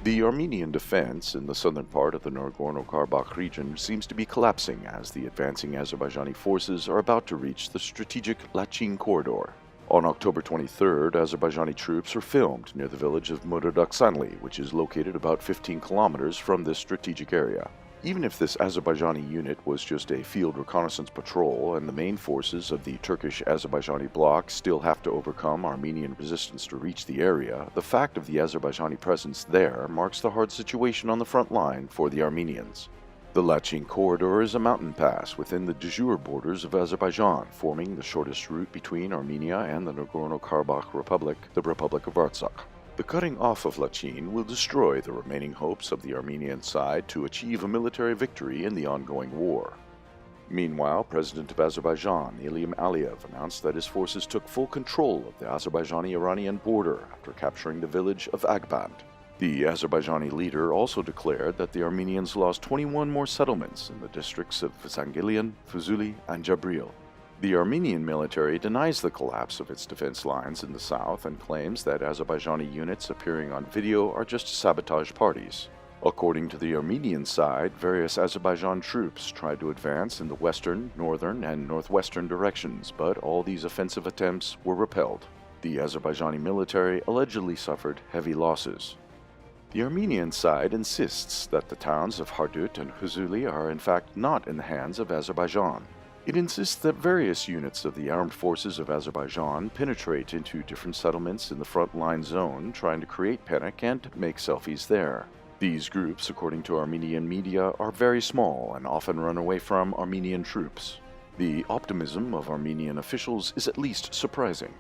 The Armenian defense in the southern part of the Nagorno-Karabakh region seems to be collapsing as the advancing Azerbaijani forces are about to reach the strategic LACHIN corridor. On October 23rd, Azerbaijani troops were filmed near the village of Muradaksanli, which is located about 15 kilometers from this strategic area. Even if this Azerbaijani unit was just a field reconnaissance patrol and the main forces of the Turkish-Azerbaijani bloc still have to overcome Armenian resistance to reach the area, the fact of the Azerbaijani presence there marks the hard situation on the front line for the Armenians. The Lachin corridor is a mountain pass within the de jure borders of Azerbaijan, forming the shortest route between Armenia and the Nagorno-Karabakh Republic, the Republic of Artsakh. The cutting off of Lachin will destroy the remaining hopes of the Armenian side to achieve a military victory in the ongoing war. Meanwhile, President of Azerbaijan, Ilham Aliyev, announced that his forces took full control of the Azerbaijani-Iranian border after capturing the village of Agband. The Azerbaijani leader also declared that the Armenians lost 21 more settlements in the districts of Zangilian, Fuzuli, and Jabril. The Armenian military denies the collapse of its defense lines in the south and claims that Azerbaijani units appearing on video are just sabotage parties. According to the Armenian side, various Azerbaijan troops tried to advance in the western, northern, and northwestern directions, but all these offensive attempts were repelled. The Azerbaijani military allegedly suffered heavy losses. The Armenian side insists that the towns of Hardut and Huzuli are in fact not in the hands of Azerbaijan. It insists that various units of the armed forces of Azerbaijan penetrate into different settlements in the front-line zone, trying to create panic and make selfies there. These groups, according to Armenian media, are very small and often run away from Armenian troops. The optimism of Armenian officials is at least surprising.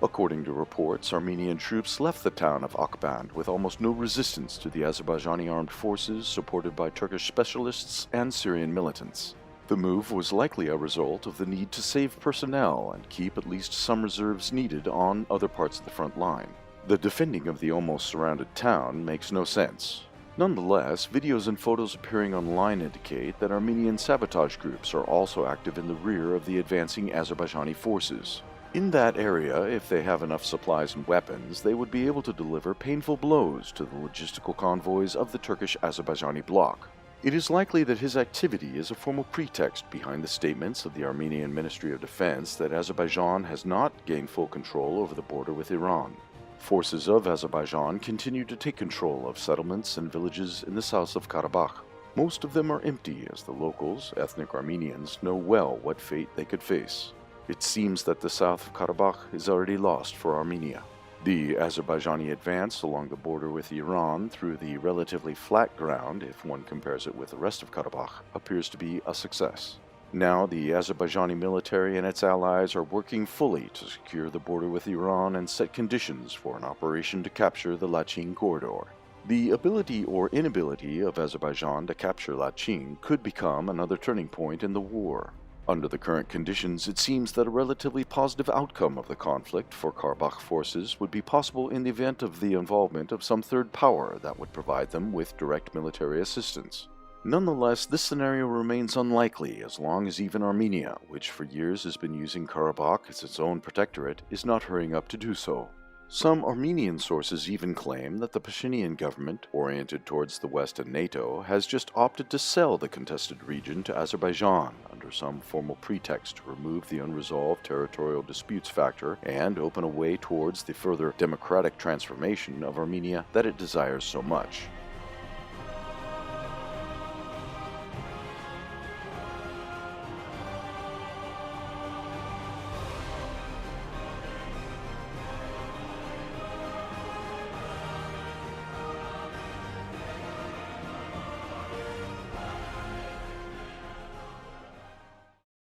According to reports, Armenian troops left the town of Akband with almost no resistance to the Azerbaijani armed forces supported by Turkish specialists and Syrian militants. The move was likely a result of the need to save personnel and keep at least some reserves needed on other parts of the front line. The defending of the almost surrounded town makes no sense. Nonetheless, videos and photos appearing online indicate that Armenian sabotage groups are also active in the rear of the advancing Azerbaijani forces. In that area, if they have enough supplies and weapons, they would be able to deliver painful blows to the logistical convoys of the Turkish-Azerbaijani bloc. It is likely that his activity is a formal pretext behind the statements of the Armenian Ministry of Defense that Azerbaijan has not gained full control over the border with Iran. Forces of Azerbaijan continue to take control of settlements and villages in the south of Karabakh. Most of them are empty as the locals, ethnic Armenians, know well what fate they could face. It seems that the south of Karabakh is already lost for Armenia. The Azerbaijani advance along the border with Iran through the relatively flat ground, if one compares it with the rest of Karabakh, appears to be a success. Now the Azerbaijani military and its allies are working fully to secure the border with Iran and set conditions for an operation to capture the Lachin corridor. The ability or inability of Azerbaijan to capture Lachin could become another turning point in the war. Under the current conditions, it seems that a relatively positive outcome of the conflict for Karabakh forces would be possible in the event of the involvement of some third power that would provide them with direct military assistance. Nonetheless, this scenario remains unlikely as long as even Armenia, which for years has been using Karabakh as its own protectorate, is not hurrying up to do so. Some Armenian sources even claim that the Pashinyan government, oriented towards the West and NATO, has just opted to sell the contested region to Azerbaijan under some formal pretext to remove the unresolved territorial disputes factor and open a way towards the further democratic transformation of Armenia that it desires so much.